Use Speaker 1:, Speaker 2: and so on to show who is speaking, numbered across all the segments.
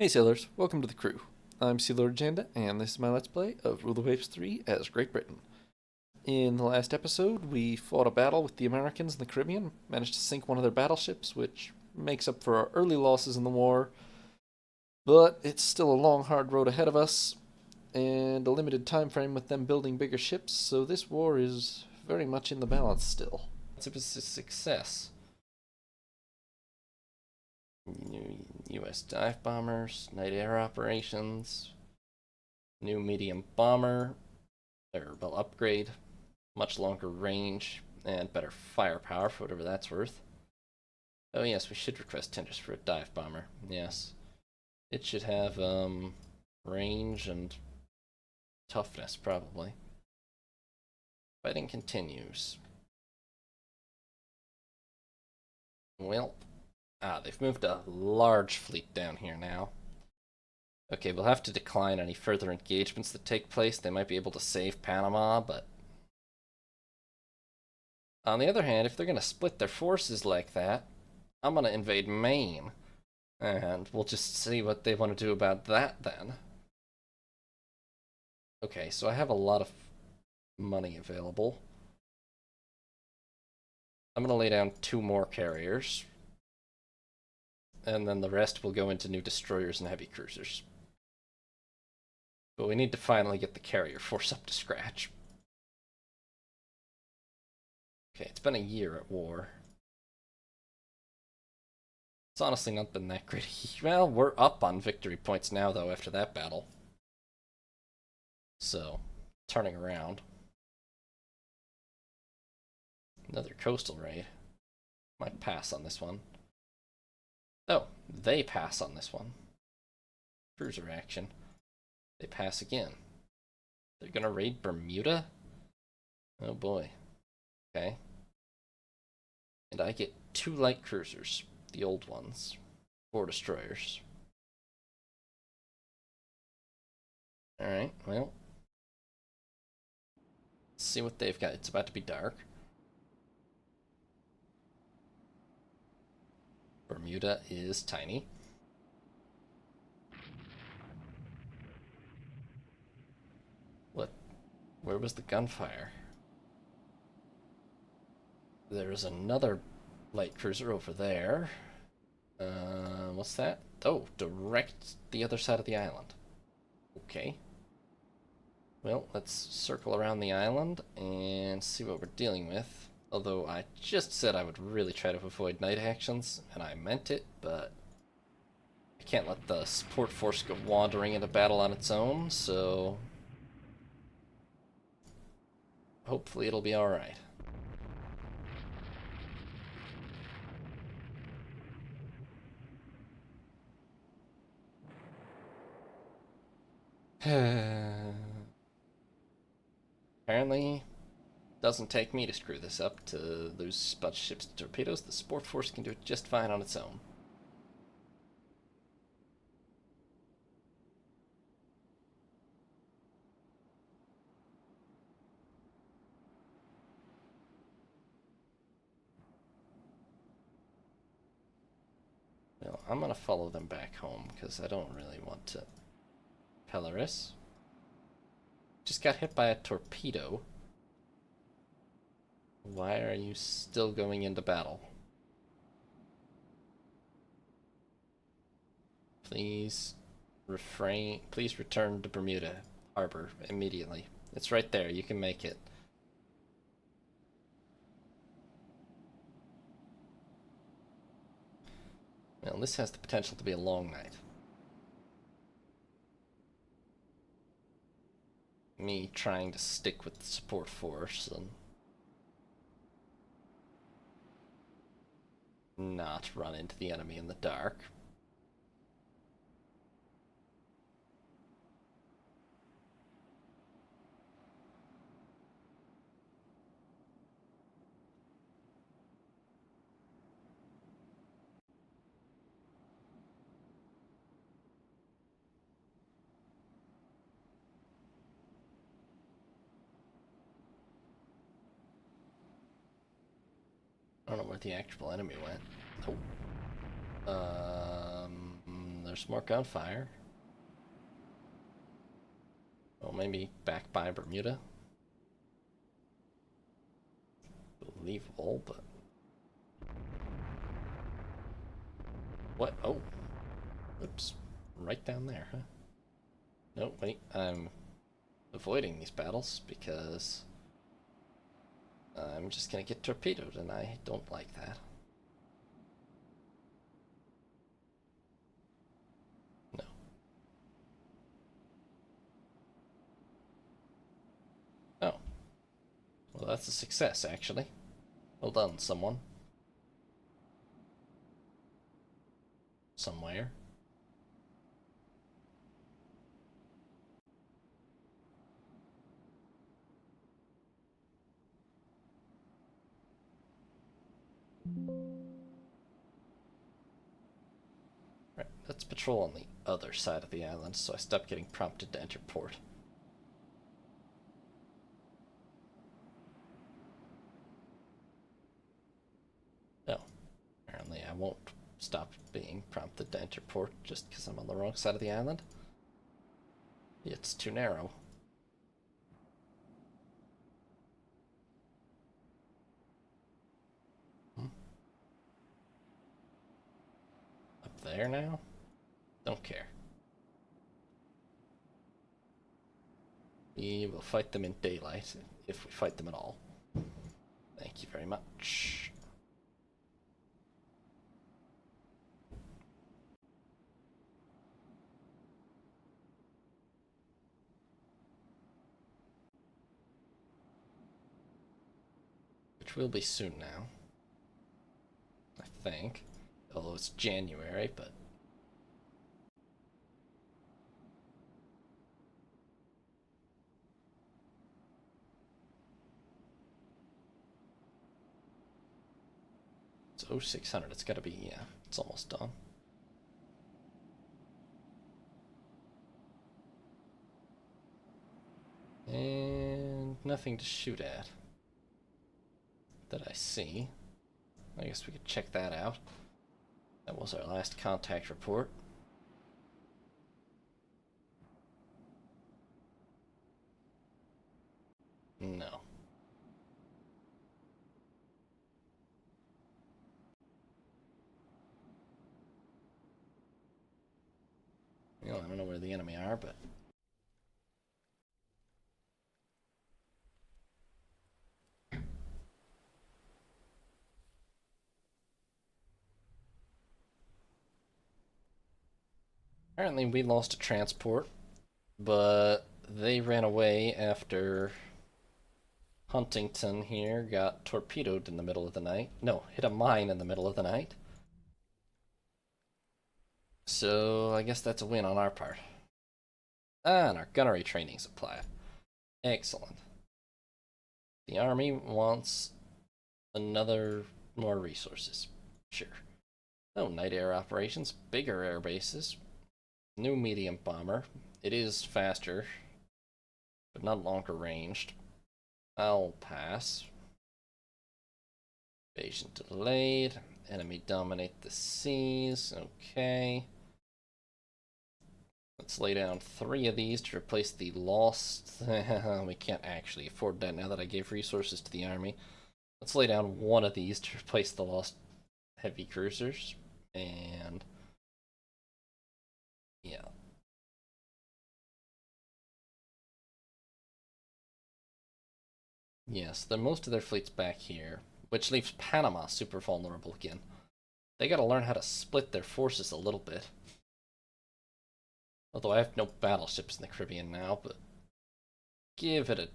Speaker 1: Hey sailors, welcome to the crew. I'm Sailor Agenda, and this is my Let's Play of Rule the Waves 3 as Great Britain. In the last episode, we fought a battle with the Americans in the Caribbean, managed to sink one of their battleships, which makes up for our early losses in the war, but it's still a long, hard road ahead of us, and a limited time frame with them building bigger ships, so this war is very much in the balance still. It was a success. New U.S. dive bombers, night air operations, new medium bomber, or well, upgrade, much longer range, and better firepower for whatever that's worth. Oh yes, we should request tenders for a dive bomber. Yes. It should have, range and toughness, probably. Fighting continues. Well, they've moved a large fleet down here now. Okay, we'll have to decline any further engagements that take place. They might be able to save Panama, but on the other hand, if they're going to split their forces like that, I'm going to invade Maine. And we'll just see what they want to do about that then. Okay, so I have a lot of money available. I'm going to lay down 2 more carriers. And then the rest will go into new destroyers and heavy cruisers. But we need to finally get the carrier force up to scratch. Okay, it's been a year at war. It's honestly not been that great. Well, we're up on victory points now, though, after that battle. So, turning around. Another coastal raid. Might pass on this one. Oh, they pass on this one. Cruiser action. They pass again. They're gonna raid Bermuda? Oh boy. Okay. And I get 2 light cruisers. The old ones. 4 destroyers. Alright, well. Let's see what they've got. It's about to be dark. Bermuda is tiny. What? Where was the gunfire? There's another light cruiser over there. What's that? Oh, direct the other side of the island. Okay. Well, let's circle around the island and see what we're dealing with. Although I just said I would really try to avoid night actions, and I meant it, but I can't let the support force go wandering into battle on its own, so hopefully it'll be alright. Apparently, doesn't take me to screw this up to lose a bunch of ships to torpedoes. The support force can do it just fine on its own. Well, I'm gonna follow them back home because I don't really want to. Polaris just got hit by a torpedo. Why are you still going into battle? Please refrain. Please return to Bermuda Harbor immediately. It's right there. You can make it. Well, this has the potential to be a long night. Me trying to stick with the support force and not run into the enemy in the dark. I don't know where the actual enemy went. Oh. there's more gunfire. Well, maybe back by Bermuda. Believable, but... What? Oh. Oops. Right down there, huh? No, wait. I'm avoiding these battles because I'm just gonna get torpedoed, and I don't like that. No. Oh. Well, that's a success, actually. Well done, someone. Somewhere. Right, let's patrol on the other side of the island so I stop getting prompted to enter port. No, apparently I won't stop being prompted to enter port just because I'm on the wrong side of the island. It's too narrow. Up there now? Don't care. We will fight them in daylight, if we fight them at all. Thank you very much. Which will be soon now. I think. Although it's January, but... It's 0600, it's gotta be, yeah, it's almost done. And nothing to shoot at that I see. I guess we could check that out. That was our last contact report. No. Well, I don't know where the enemy are, but... Apparently we lost a transport, but they ran away after Huntington here got torpedoed in the middle of the night. No, hit a mine in the middle of the night. So I guess that's a win on our part. Ah, and our gunnery training's applied. Excellent. The Army wants another more resources. Sure. Oh, night air operations, bigger air bases, new medium bomber. It is faster, but not longer ranged. I'll pass. Invasion delayed. Enemy dominate the seas. Okay. Let's lay down 3 of these to replace the lost... We can't actually afford that now that I gave resources to the army. Let's lay down 1 of these to replace the lost heavy cruisers. And... yeah. Yes, most of their fleet's back here, which leaves Panama super vulnerable again. They gotta learn how to split their forces a little bit. Although I have no battleships in the Caribbean now, but give it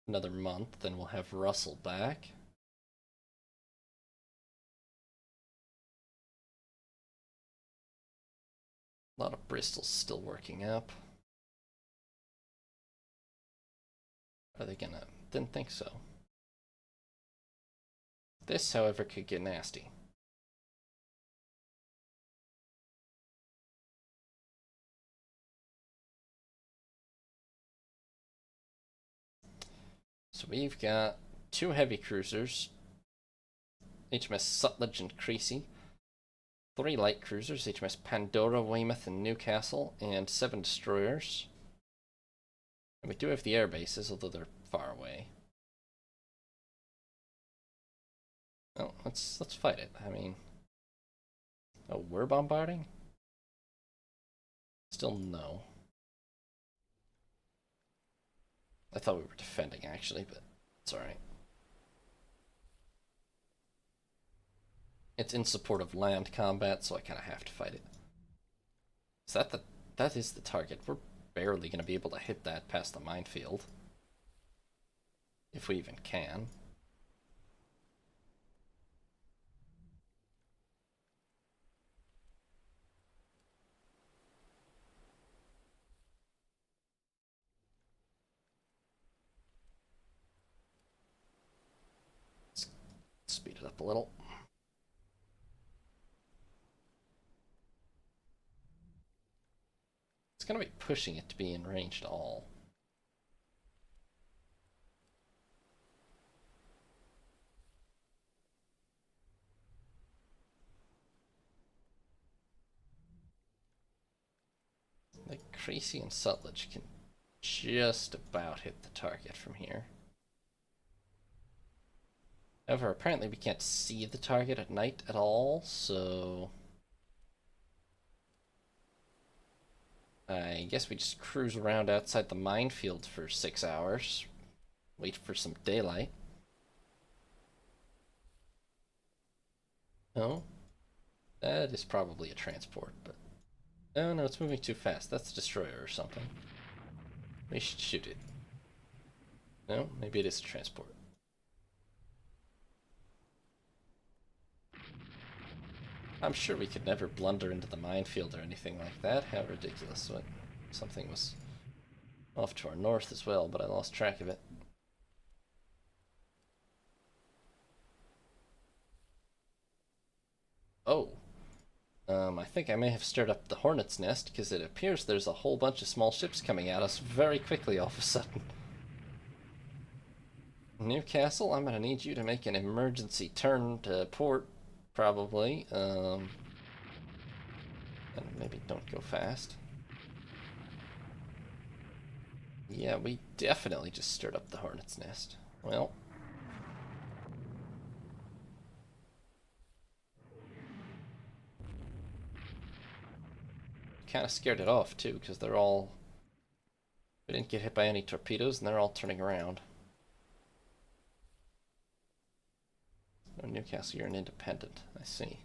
Speaker 1: another month, then we'll have Russell back. A lot of Bristol's still working up. Are they gonna... didn't think so. This, however, could get nasty. So we've got 2 heavy cruisers, HMS Sutlej and Creasy. 3 light cruisers, HMS Pandora, Weymouth, and Newcastle, and 7 destroyers. And we do have the air bases, although they're far away. Oh, let's fight it. I mean, oh, we're bombarding? Still no. I thought we were defending actually, but it's alright. It's in support of land combat, so I kind of have to fight it. Is that that is the target? We're barely going to be able to hit that past the minefield. If we even can. Let's speed it up a little. It's going to be pushing it to be in range at all. The Creasy and Sutlej can just about hit the target from here. However, apparently we can't see the target at night at all, so I guess we just cruise around outside the minefield for 6 hours. Wait for some daylight. No? That is probably a transport, but... Oh no, it's moving too fast. That's a destroyer or something. We should shoot it. No? Maybe it is a transport. I'm sure we could never blunder into the minefield or anything like that. How ridiculous. Something was off to our north as well, but I lost track of it. Oh. I think I may have stirred up the hornet's nest, because it appears there's a whole bunch of small ships coming at us very quickly all of a sudden. Newcastle, I'm going to need you to make an emergency turn to port, probably. And maybe don't go fast. Yeah, we definitely just stirred up the hornet's nest. Well... kind of scared it off too, because they're all... We didn't get hit by any torpedoes, and they're all turning around. Oh, Newcastle, you're an independent. I see.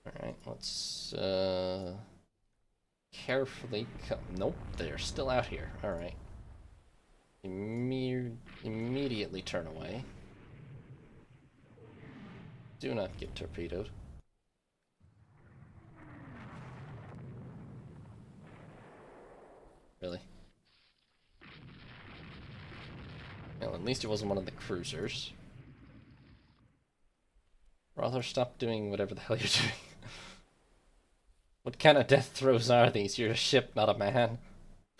Speaker 1: Alright, let's carefully come... Nope, they're still out here. Alright. Immediately turn away. Do not get torpedoed. Really? Well, at least it wasn't one of the cruisers. Rather stop doing whatever the hell you're doing. What kind of death throws are these? You're a ship, not a man.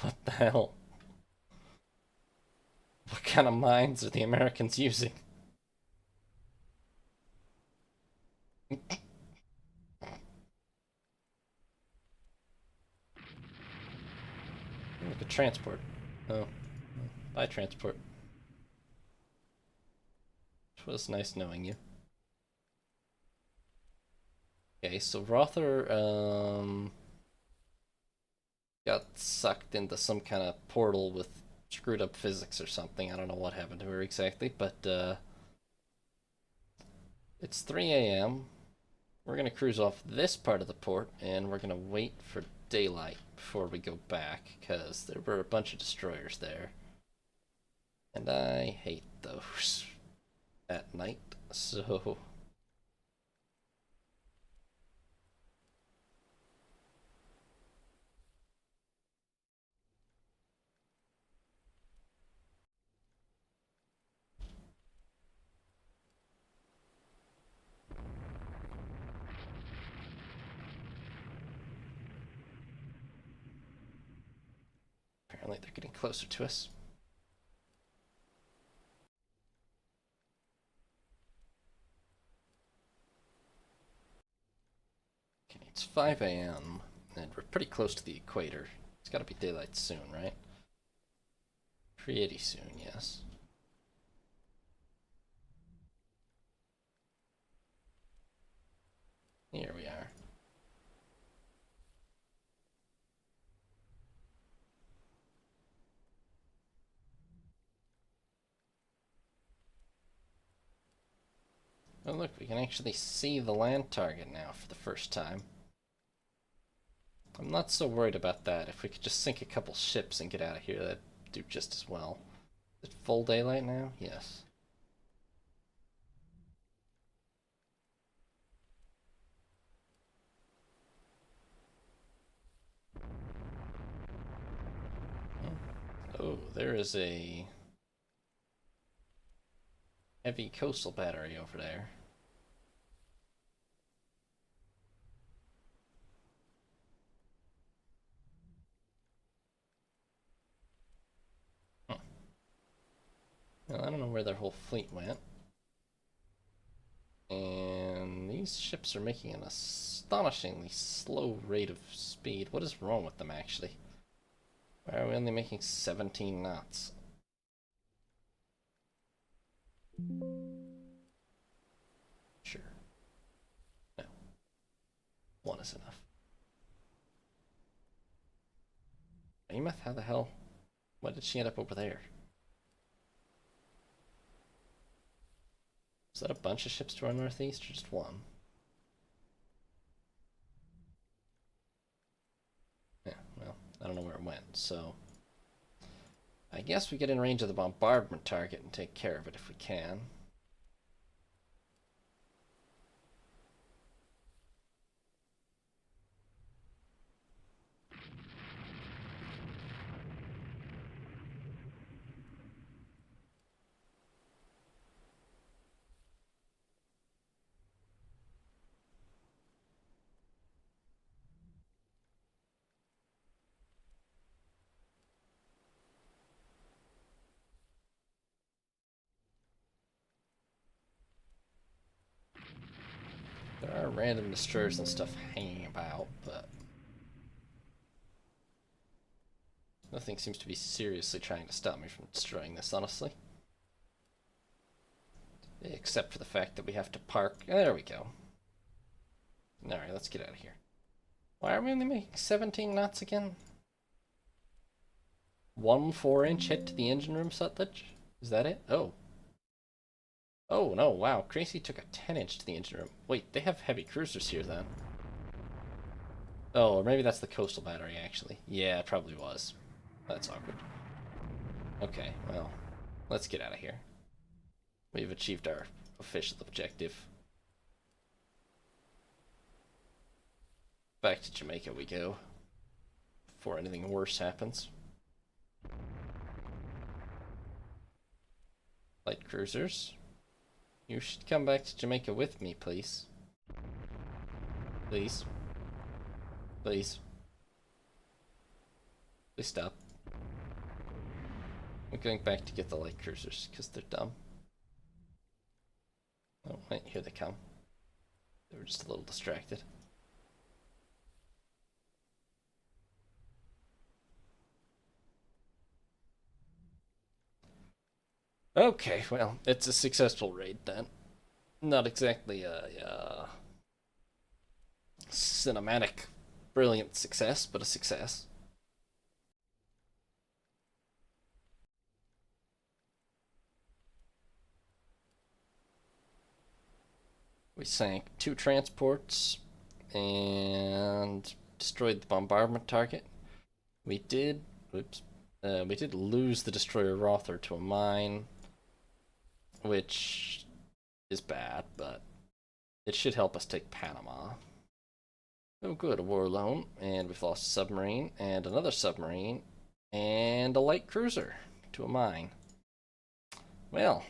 Speaker 1: What the hell? What kind of mines are the Americans using? Like a transport. Oh. Bye, transport. It was nice knowing you. Okay, so Rother, got sucked into some kind of portal with screwed up physics or something. I don't know what happened to her exactly, but, it's 3 a.m. We're gonna cruise off this part of the port, and we're gonna wait for daylight before we go back, because there were a bunch of destroyers there. And I hate those at night, so... Apparently they're getting closer to us. It's 5 a.m. and we're pretty close to the equator. It's gotta be daylight soon, right? Pretty soon, yes. Here we are. Oh look, we can actually see the land target now for the first time. I'm not so worried about that. If we could just sink a couple ships and get out of here, that'd do just as well. Is it full daylight now? Yes. Oh, there is a heavy coastal battery over there. Huh. Well, I don't know where their whole fleet went. And these ships are making an astonishingly slow rate of speed. What is wrong with them, actually? Why are we only making 17 knots? Sure. No. One is enough. Weymouth? How the hell? Why did she end up over there? Is that a bunch of ships to our northeast, or just one? Yeah, well, I don't know where it went, so... I guess we get in range of the bombardment target and take care of it if we can. There are random destroyers and stuff hanging about, but nothing seems to be seriously trying to stop me from destroying this, honestly. Except for the fact that we have to park. There we go. Alright, let's get out of here. Why are we only making 17 knots again? 1 4-inch hit to the engine room, Sutledge? Is that it? Oh. Oh, no, wow. Crazy took a 10-inch to the engine room. Wait, they have heavy cruisers here, then. Oh, or maybe that's the coastal battery, actually. Yeah, it probably was. That's awkward. Okay, well, let's get out of here. We've achieved our official objective. Back to Jamaica we go. Before anything worse happens. Light cruisers. You should come back to Jamaica with me, please. Please. Please. Please stop. I'm going back to get the light cruisers, because they're dumb. Oh, wait, here they come. They were just a little distracted. Okay, well, it's a successful raid then. Not exactly a cinematic, brilliant success, but a success. We sank 2 transports and destroyed the bombardment target. We did, oops, we did lose the destroyer Rother to a mine, which is bad, but it should help us take Panama. Oh good, a war loan, and we've lost a submarine, and another submarine, and a light cruiser to a mine. Well,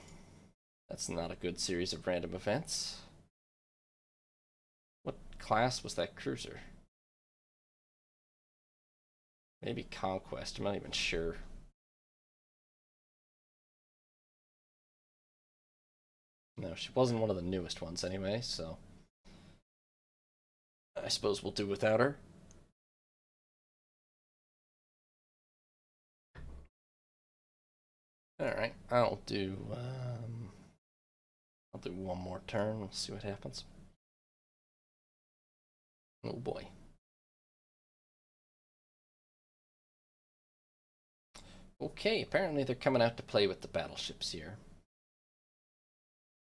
Speaker 1: that's not a good series of random events. What class was that cruiser? Maybe Conquest, I'm not even sure. No, she wasn't one of the newest ones anyway, so... I suppose we'll do without her. Alright, I'll do one more turn. We'll see what happens. Oh boy. Okay, apparently they're coming out to play with the battleships here.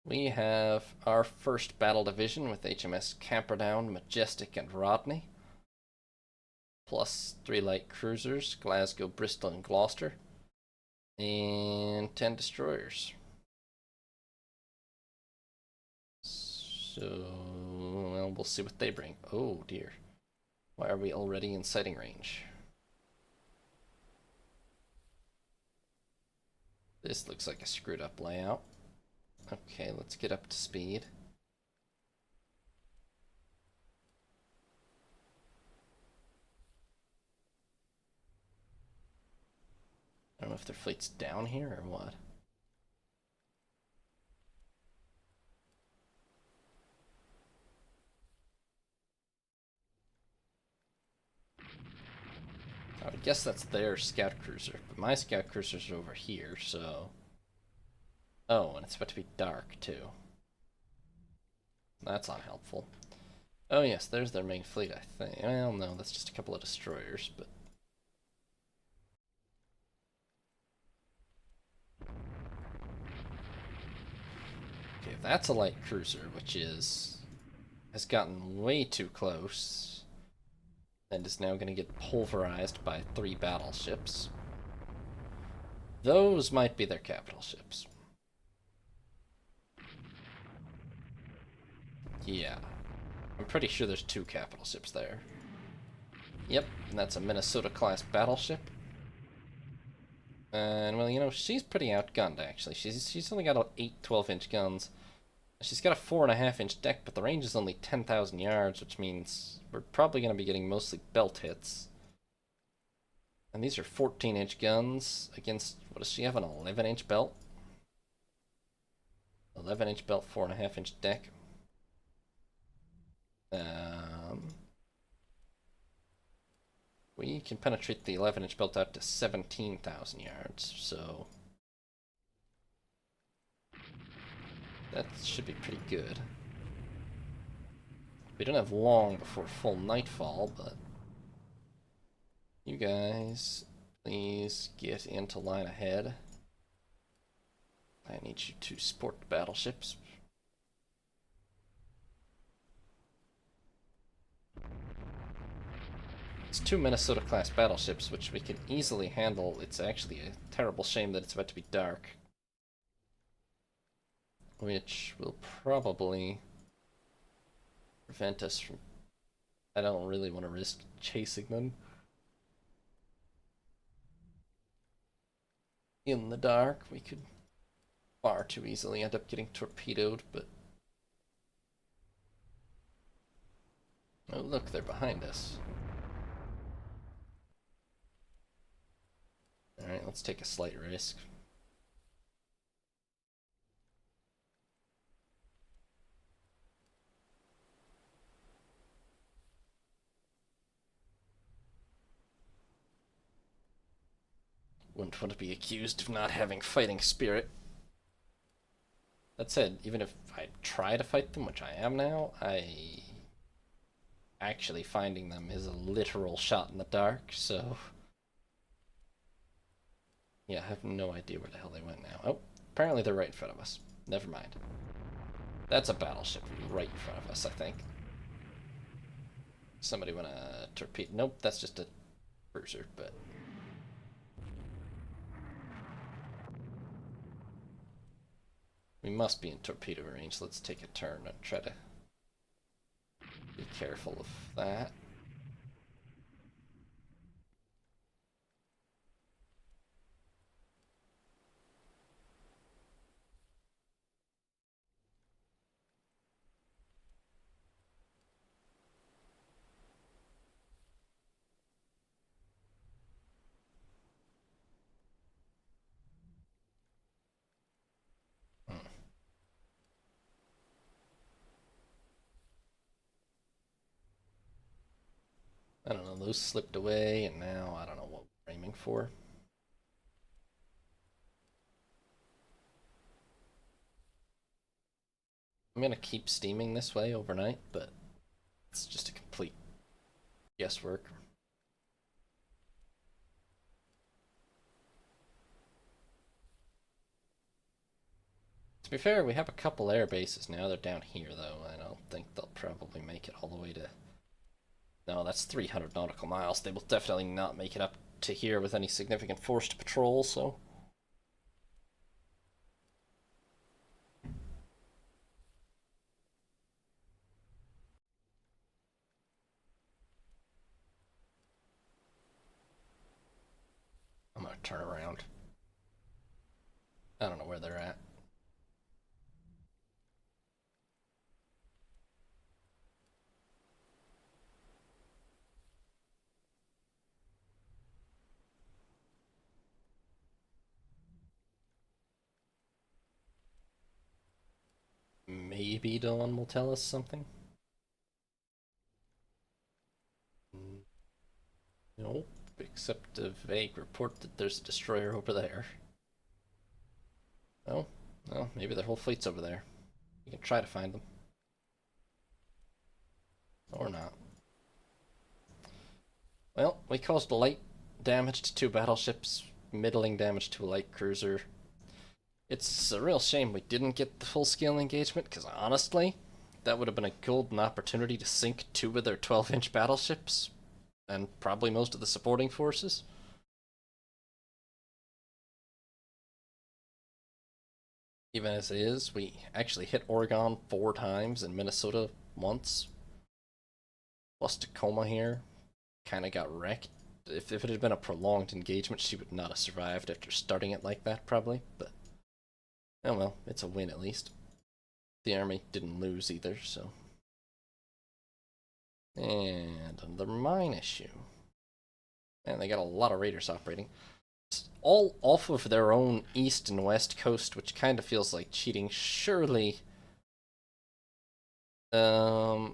Speaker 1: We have our first battle division with HMS Camperdown, Majestic, and Rodney. Plus 3 light cruisers, Glasgow, Bristol, and Gloucester. And 10 destroyers. So, well, we'll see what they bring. Oh dear. Why are we already in sighting range? This looks like a screwed up layout. Okay, let's get up to speed. I don't know if their fleet's down here or what. I would guess that's their scout cruiser, but my scout cruisers are over here, so... Oh, and it's about to be dark, too. That's unhelpful. Oh yes, there's their main fleet, I think. Well, no, that's just a couple of destroyers, but... Okay, that's a light cruiser, which has gotten way too close, and is now going to get pulverized by 3 battleships. Those might be their capital ships. Yeah. I'm pretty sure there's 2 capital ships there. Yep, and that's a Minnesota-class battleship. And, well, you know, she's pretty outgunned, actually. She's only got 8 12-inch guns. She's got a 4.5-inch deck, but the range is only 10,000 yards, which means we're probably going to be getting mostly belt hits. And these are 14-inch guns against, what does she have, an 11-inch belt? 11-inch belt, 4.5-inch deck. We can penetrate the 11-inch belt out to 17,000 yards, so that should be pretty good. We don't have long before full nightfall, but you guys, please get into line ahead. I need you to sport the battleships. It's 2 Minnesota-class battleships, which we can easily handle. It's actually a terrible shame that it's about to be dark. Which will probably prevent us from... I don't really want to risk chasing them in the dark. We could far too easily end up getting torpedoed, but... Oh, look, they're behind us. Alright, let's take a slight risk. Wouldn't want to be accused of not having fighting spirit. That said, even if I try to fight them, which I am now, actually finding them is a literal shot in the dark, so... Yeah, I have no idea where the hell they went now. Oh, apparently they're right in front of us. Never mind. That's a battleship right in front of us, I think. Somebody wanna torpedo... Nope, that's just a cruiser, but... We must be in torpedo range. Let's take a turn and try to be careful of that. I don't know, those slipped away, and now I don't know what we're aiming for. I'm gonna keep steaming this way overnight, but it's just a complete guesswork. To be fair, we have a couple air bases now. They're down here, though. I don't think they'll probably make it all the way to... No, that's 300 nautical miles. They will definitely not make it up to here with any significant force to patrol, so... I'm gonna turn around. I don't know where they're at. Maybe Dawn will tell us something? Nope, except a vague report that there's a destroyer over there. Oh, well, maybe their whole fleet's over there. We can try to find them. Or not. Well, we caused light damage to 2 battleships, middling damage to a light cruiser. It's a real shame we didn't get the full-scale engagement, because honestly, that would have been a golden opportunity to sink 2 of their 12-inch battleships, and probably most of the supporting forces. Even as it is, we actually hit Oregon 4 times and Minnesota once. Plus Tacoma here kind of got wrecked. If it had been a prolonged engagement, she would not have survived after starting it like that, probably. But, oh well, it's a win at least. The army didn't lose either, so. And another mine issue. And they got a lot of raiders operating. It's all off of their own east and west coast, which kind of feels like cheating. Surely, I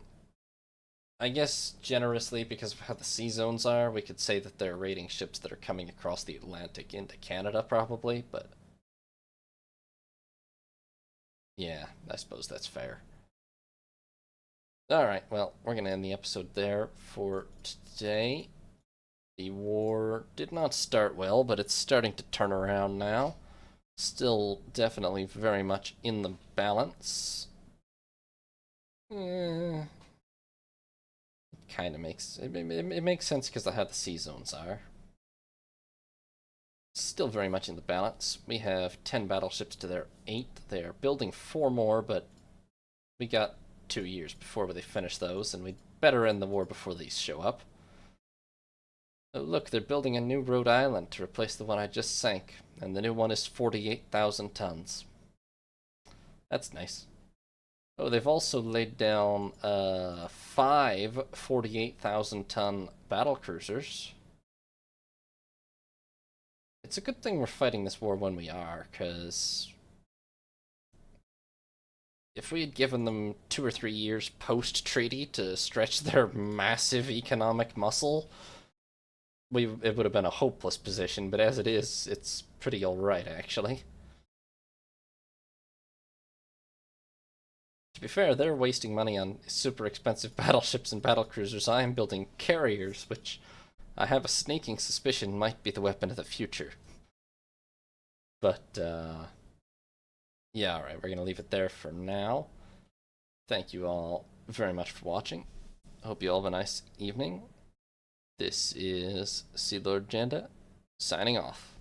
Speaker 1: guess generously, because of how the sea zones are, we could say that they're raiding ships that are coming across the Atlantic into Canada, probably, but... Yeah, I suppose that's fair. Alright, well, we're going to end the episode there for today. The war did not start well, but it's starting to turn around now. Still definitely very much in the balance. Kind of makes... It makes sense because of how the sea zones are. Still very much in the balance. We have 10 battleships to their 8. They are building 4 more, but we got 2 years before they finish those, and we'd better end the war before these show up. Oh, look, they're building a new Rhode Island to replace the one I just sank, and the new one is 48,000 tons. That's nice. Oh, they've also laid down 5 48,000-ton battle cruisers. It's a good thing we're fighting this war when we are, because if we had given them 2 or 3 years post-treaty to stretch their massive economic muscle, it would have been a hopeless position, but as it is, it's pretty alright, actually. To be fair, they're wasting money on super expensive battleships and battlecruisers. I am building carriers, which I have a sneaking suspicion might be the weapon of the future. But, yeah, alright, we're going to leave it there for now. Thank you all very much for watching. Hope you all have a nice evening. This is Sea Lord Janda, signing off.